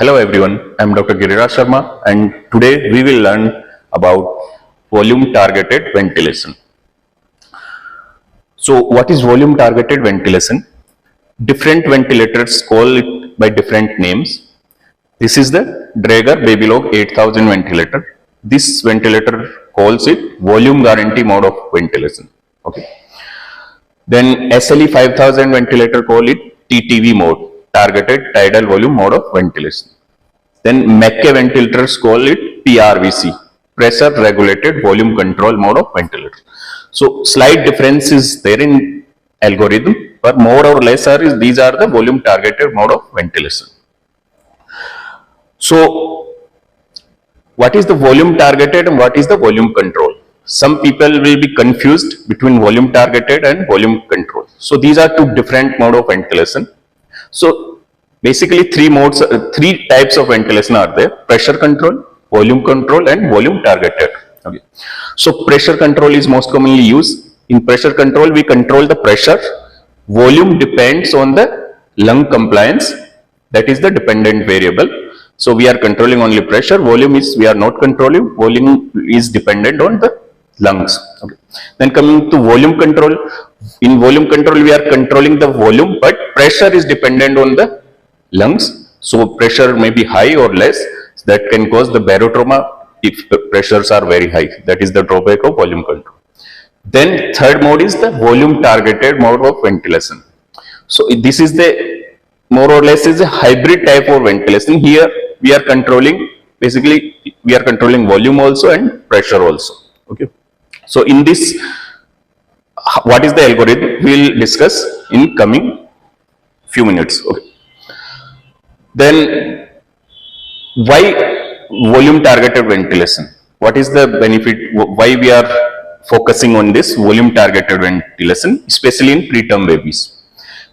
Hello everyone, I am Dr. Giriraj Sharma and today we will learn about volume targeted ventilation. So what is volume targeted ventilation? Different ventilators call it by different names. This is the Draeger Babylog 8000 ventilator. This ventilator calls it volume guarantee mode of ventilation. Okay. Then SLE 5000 ventilator call it TTV mode, targeted tidal volume mode of ventilation. Then Mackay ventilators call it PRVC, pressure regulated volume control mode of ventilator. So slight difference is there in algorithm, but more or less these are the volume targeted mode of ventilation. So what is the volume targeted and what is the volume control? Some people will be confused between volume targeted and volume control. So these are two different mode of ventilation. So basically three types of ventilation are there: pressure control, volume control and volume targeted. Okay. So pressure control is most commonly used. In pressure control, we control the pressure. Volume depends on the lung compliance. That is the dependent variable. So we are controlling only pressure. Volume is we are not controlling. Volume is dependent on the lungs. Okay. Then coming to volume control. In volume control, we are controlling the volume, but pressure is dependent on the lungs. So pressure may be high or less. That can cause the barotrauma if the pressures are very high. That is the drawback of volume control. Then third mode is the volume targeted mode of ventilation. So this is the more or less is a hybrid type of ventilation. Here we are controlling, basically we are controlling volume also and pressure also. Okay. So in this, what is the algorithm we will discuss in coming few minutes. Okay. Then why volume targeted ventilation? What is the benefit? Why we are focusing on this volume targeted ventilation, especially in preterm babies?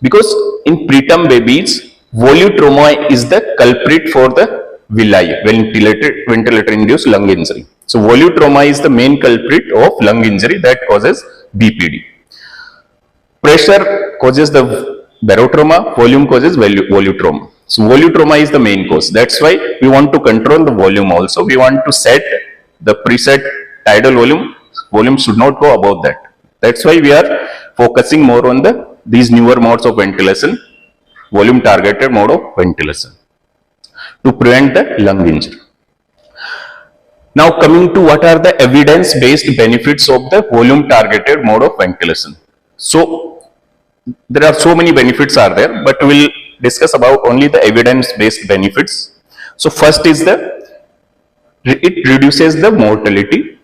Because in preterm babies, volutrauma is the culprit for the villi, ventilator induced lung injury. So volutrauma is the main culprit of lung injury that causes BPD. Pressure causes the barotrauma, volume causes volutrauma. So volutrauma is the main cause. That's why we want to control the volume also. We want to set the preset tidal volume. Volume should not go above that. That's why we are focusing more on these newer modes of ventilation, volume targeted mode of ventilation, to prevent the lung injury. Now coming to what are the evidence-based benefits of the volume targeted mode of ventilation. So there are so many benefits are there, but we will discuss about only the evidence-based benefits. So first is it reduces the mortality,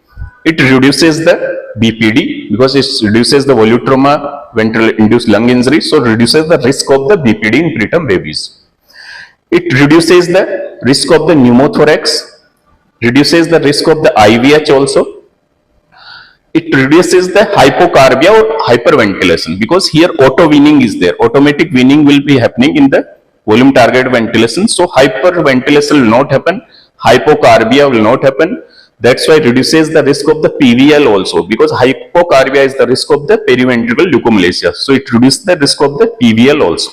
it reduces the BPD because it reduces the volutrauma, ventilator-induced lung injury, so reduces the risk of the BPD in preterm babies. It reduces the risk of the pneumothorax, reduces the risk of the IVH also. It reduces the hypocarbia or hyperventilation because here auto weaning is there. Automatic weaning will be happening in the volume targeted ventilation. So hyperventilation will not happen, hypocarbia will not happen. That's why it reduces the risk of the PVL also, because hypocarbia is the risk of the periventricular leukomalacia. So it reduces the risk of the PVL also.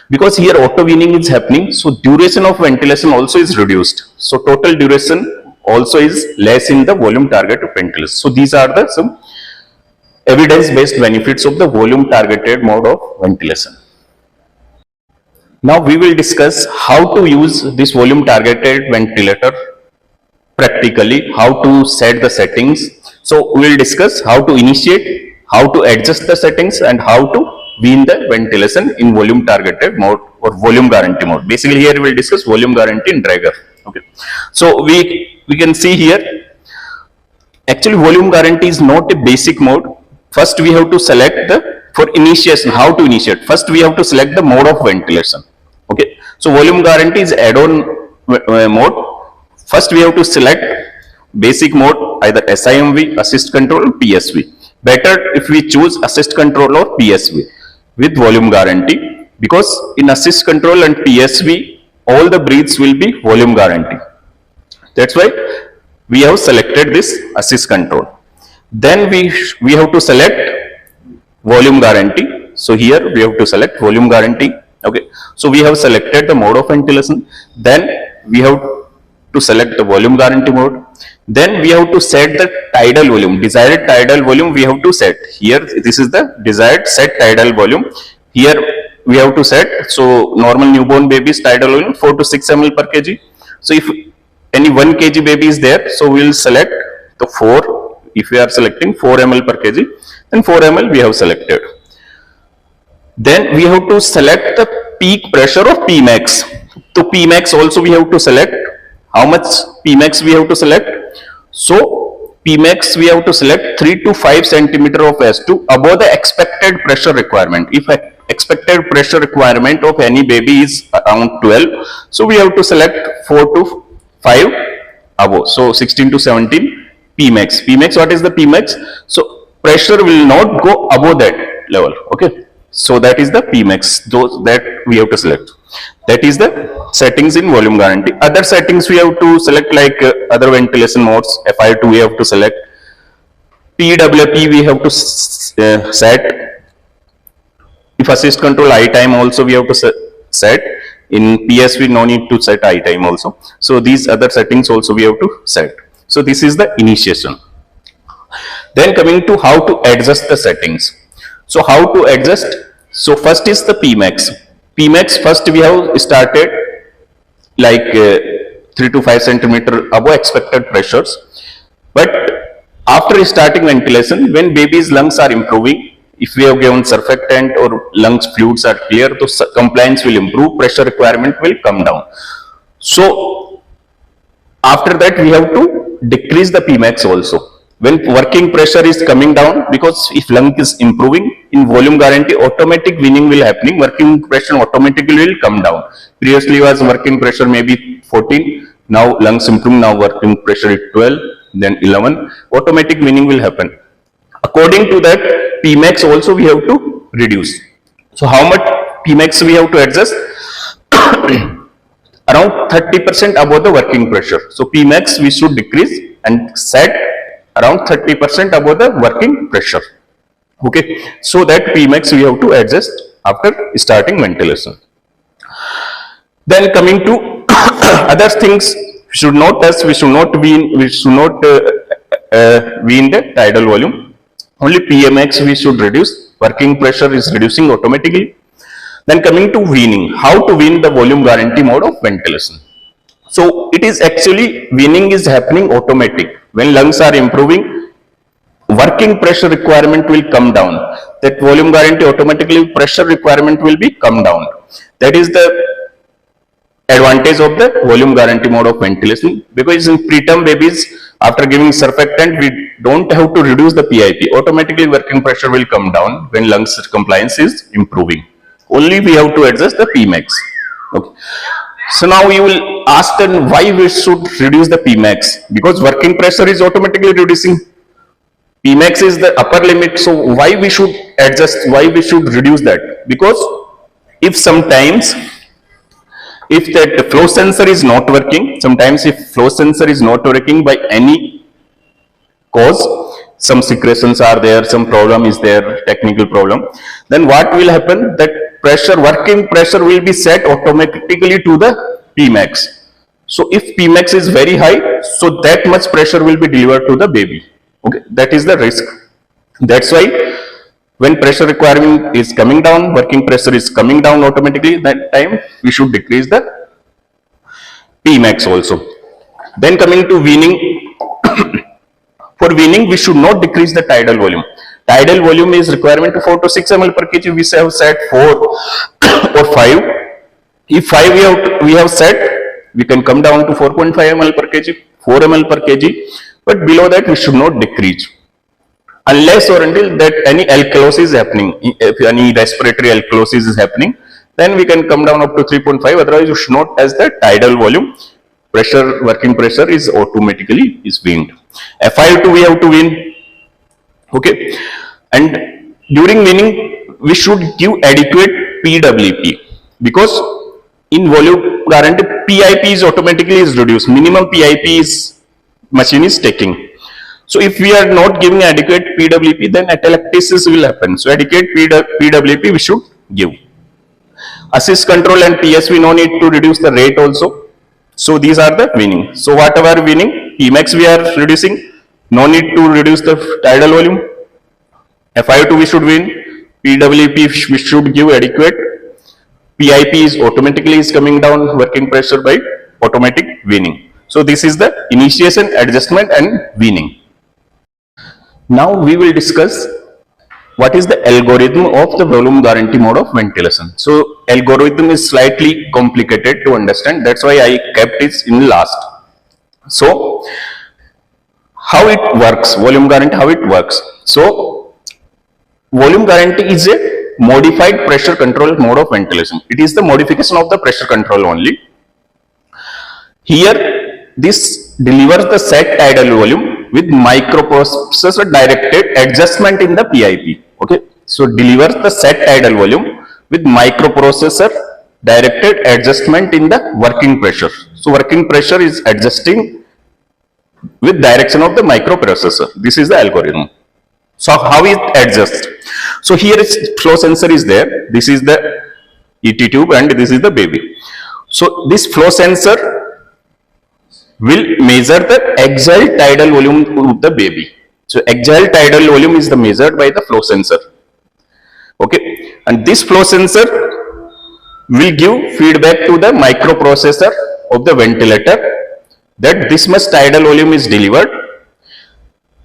Because here auto weaning is happening, so duration of ventilation also is reduced. So total duration also is less in the volume targeted ventilation. So these are the some evidence-based benefits of the volume targeted mode of ventilation. Now we will discuss how to use this volume targeted ventilator practically, how to set the settings. So we will discuss how to initiate, how to adjust the settings and how to wean the ventilation in volume targeted mode or volume guarantee mode. Basically here we will discuss volume guarantee in Draeger. Okay. So we can see here, actually volume guarantee is not a basic mode. First we have to select for initiation, how to initiate. First we have to select the mode of ventilation. Okay. So volume guarantee is add-on mode. First we have to select basic mode, either SIMV, assist control or PSV. Better if we choose assist control or PSV with volume guarantee, because in assist control and PSV, all the breaths will be volume guarantee. That's why we have selected this assist control. Then we have to select volume guarantee. So here we have to select volume guarantee. Okay, so we have selected the mode of ventilation. Then we have to select the volume guarantee mode. Then we have to set the tidal volume, desired tidal volume we have to set. Here, this is the desired set tidal volume. Here we have to set, so normal newborn baby's tidal volume 4 to 6 ml per kg. So if any 1 kg baby is there, so we will select the 4. If we are selecting 4 ml per kg, then 4 ml we have selected. Then we have to select the peak pressure of Pmax. So Pmax also we have to select. How much Pmax we have to select? So Pmax we have to select 3 to 5 centimeter of S2 above the expected pressure requirement. If expected pressure requirement of any baby is around 12, so we have to select 4 to 5 above. So 16 to 17 Pmax. Pmax, what is the Pmax? So pressure will not go above that level. Okay. So that is the Pmax, those that we have to select. That is the settings in volume guarantee. Other settings we have to select, like other ventilation modes. FI2 we have to select. PWP we have to set. If assist control I time also we have to set. In PSV no need to set I time also. So these other settings also we have to set. So this is the initiation. Then coming to how to adjust the settings. So how to adjust? So first is the Pmax. Pmax first we have started like 3 to 5 centimeter above expected pressures. But after starting ventilation, when baby's lungs are improving, if we have given surfactant or lungs fluids are clear, the compliance will improve, pressure requirement will come down. So after that we have to decrease the Pmax also. When working pressure is coming down, because if lung is improving, in volume guarantee automatic weaning will happening, working pressure automatically will come down. Previously was working pressure maybe 14, now lungs improve, now working pressure is 12, then 11, automatic weaning will happen. According to that, Pmax also we have to reduce. So how much Pmax we have to adjust? Around 30% above the working pressure. So Pmax we should decrease and set around 30% above the working pressure. Okay, so that Pmax we have to adjust after starting ventilation. Then coming to other things, we should not touch, we should not wean the tidal volume. Only Pmax we should reduce. Working pressure is reducing automatically. Then coming to weaning, how to wean the volume guarantee mode of ventilation. So it is actually weaning is happening automatic. When lungs are improving, working pressure requirement will come down. That volume guarantee automatically pressure requirement will be come down. That is the advantage of the volume guarantee mode of ventilation, because in preterm babies, after giving surfactant, we don't have to reduce the PIP. Automatically working pressure will come down when lungs compliance is improving. Only we have to adjust the Pmax. Okay. So now you will ask then why we should reduce the Pmax, because working pressure is automatically reducing. Pmax is the upper limit, so why we should adjust, why we should reduce that? Because if sometimes if that flow sensor is not working, sometimes if flow sensor is not working by any cause, some secretions are there, some problem is there, technical problem, then what will happen, that pressure, working pressure will be set automatically to the Pmax. So if Pmax is very high, so that much pressure will be delivered to the baby. Okay, that is the risk. That's why when pressure requirement is coming down, working pressure is coming down automatically, that time we should decrease the Pmax also. Then coming to weaning, for weaning we should not decrease the tidal volume. Tidal volume is requirement to 4 to 6 ml per kg. We have set 4 or 5. If 5 we have set, we can come down to 4.5 ml per kg, 4 ml per kg. But below that we should not decrease. Unless or until that any alkalosis is happening, if any respiratory alkalosis is happening, then we can come down up to 3.5. Otherwise, you should not, as the tidal volume pressure, working pressure is automatically is weaned. FiO2 we have to wean. Okay, and during weaning we should give adequate PWP, because in volume guarantee PIP is automatically is reduced. Minimum PIP is machine is taking. So if we are not giving adequate PWP, then atelectasis will happen. So adequate PWP we should give. Assist control and PSV, no need to reduce the rate also. So these are the weaning. So whatever weaning, Emax we are reducing, no need to reduce the tidal volume. FiO2 we should wean, PWP we should give adequate. PIP is automatically is coming down working pressure by automatic weaning. So this is the initiation, adjustment and weaning. Now we will discuss what is the algorithm of the volume guarantee mode of ventilation. So algorithm is slightly complicated to understand. That's why I kept it in last. So how it works, volume guarantee, how it works. So volume guarantee is a modified pressure control mode of ventilation. It is the modification of the pressure control only. Here this delivers the set tidal volume with microprocessor directed adjustment in the PIP. Okay, so delivers the set tidal volume with microprocessor directed adjustment in the working pressure. So working pressure is adjusting with direction of the microprocessor. This is the algorithm. So how it adjusts? So here is flow sensor is there. This is the ET tube and this is the baby. So this flow sensor will measure the axial tidal volume of the baby. So axial tidal volume is the measured by the flow sensor. Okay, and this flow sensor will give feedback to the microprocessor of the ventilator that this much tidal volume is delivered.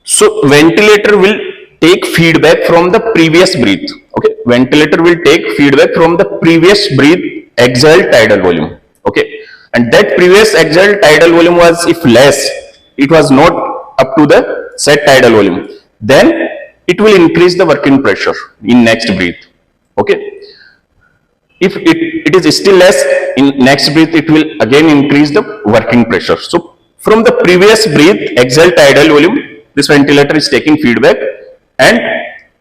So ventilator will take feedback from the previous breath. Okay, ventilator will take feedback from the previous breath axial tidal volume. Okay, and that previous axial tidal volume was if less, it was not up to the set tidal volume, then it will increase the working pressure in next breath. Okay, if it is still less, in next breath it will again increase the working pressure. So from the previous breath axial tidal volume, this ventilator is taking feedback, and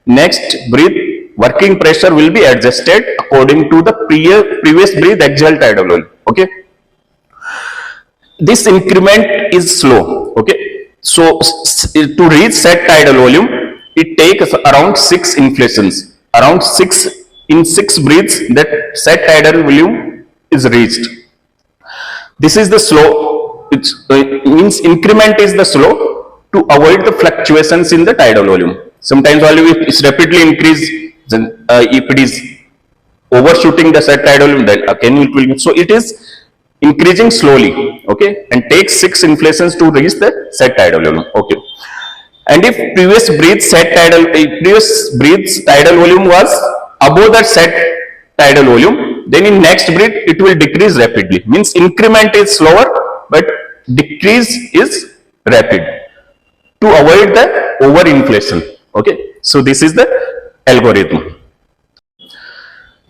next breath working pressure will be adjusted according to the previous breath axial tidal volume. Okay, this increment is slow. Okay, so to reach set tidal volume, it takes around 6 inflations. Around 6 in 6 breaths that set tidal volume is reached. This is the slow. It means increment is the slow to avoid the fluctuations in the tidal volume. Sometimes volume is rapidly increase. Then if it is overshooting the set tidal volume, then again it will. So it is increasing slowly, okay, and takes 6 inflations to reach the set tidal volume. Okay, and if previous breath's tidal volume was above the set tidal volume, then in next breath it will decrease rapidly. Means increment is slower, but decrease is rapid to avoid the overinflation. Okay, so this is the algorithm.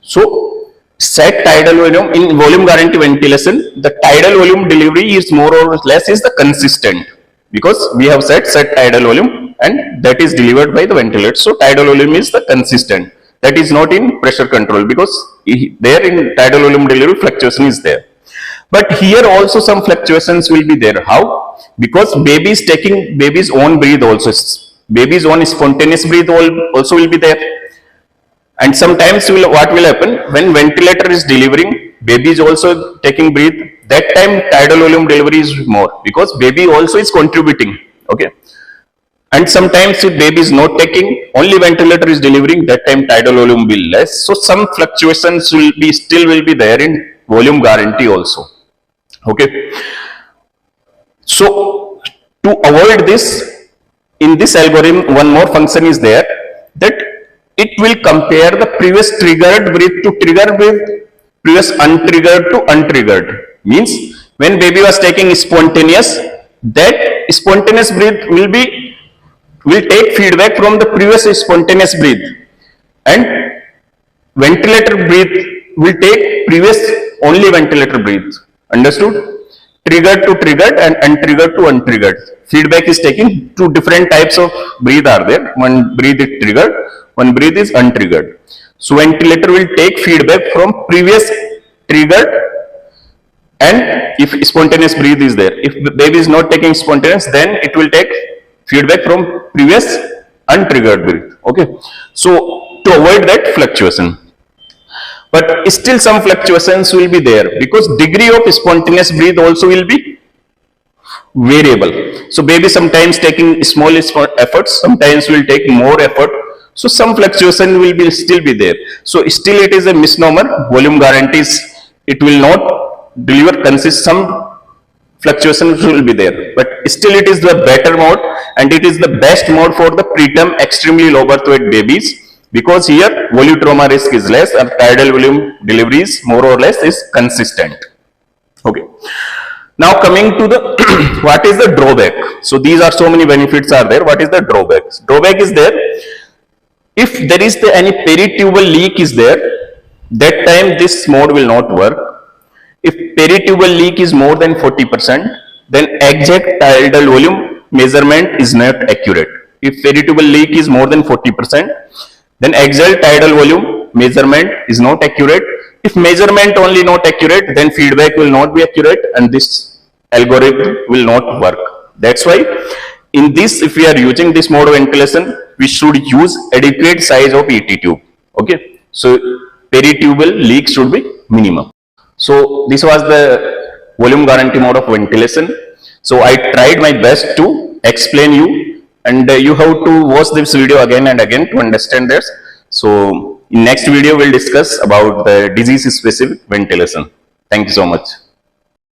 So set tidal volume in volume guarantee ventilation, the tidal volume delivery is more or less is the consistent, because we have set tidal volume and that is delivered by the ventilator. So tidal volume is the consistent. That is not in pressure control, because there in tidal volume delivery fluctuation is there. But here also some fluctuations will be there. How? Because baby is taking baby's own breath also. Baby's own spontaneous breath also will be there. And sometimes what will happen when ventilator is delivering, baby is also taking breath. That time tidal volume delivery is more, because baby also is contributing. Okay. And sometimes if baby is not taking, only ventilator is delivering, that time tidal volume will be less. So some fluctuations will be there in volume guarantee also. Okay. So to avoid this, in this algorithm, one more function is there, that it will compare the previous triggered breath to triggered breath, previous untriggered to untriggered. Means when baby was taking spontaneous, that spontaneous breath will take feedback from the previous spontaneous breath, and ventilator breath will take previous only ventilator breath. Understood? Triggered to triggered and untriggered to untriggered. Feedback is taking. 2 different types of breath are there. One breath is triggered, one breath is untriggered. So ventilator will take feedback from previous triggered, and if spontaneous breath is there. If the baby is not taking spontaneous, then it will take feedback from previous untriggered breath. Okay. So to avoid that fluctuation. but still some fluctuations will be there, because degree of spontaneous breathe also will be variable. So baby sometimes taking small efforts, sometimes will take more effort, so some fluctuation will be still be there. So still it is a misnomer. Volume guarantees it will not deliver consist, some fluctuations will be there, but still it is the better mode, and it is the best mode for the preterm extremely low birth weight babies, because here volutrauma risk is less and tidal volume deliveries more or less is consistent. Okay. Now coming to the what is the drawback? So these are so many benefits are there. What is the drawbacks? Drawback is there, if there is any peritubal leak is there, that time this mode will not work. If peritubal leak is more than 40%, then exact tidal volume measurement is not accurate. If peritubal leak is more than 40%, then exact tidal volume measurement is not accurate. If measurement only not accurate, then feedback will not be accurate, and this algorithm will not work. That's why in this, if we are using this mode of ventilation, we should use adequate size of ET tube. Okay, so peritubal leak should be minimum. So this was the volume guarantee mode of ventilation. So I tried my best to explain you, and you have to watch this video again and again to understand this. So in next video we'll discuss about the disease specific ventilation. Thank you so much.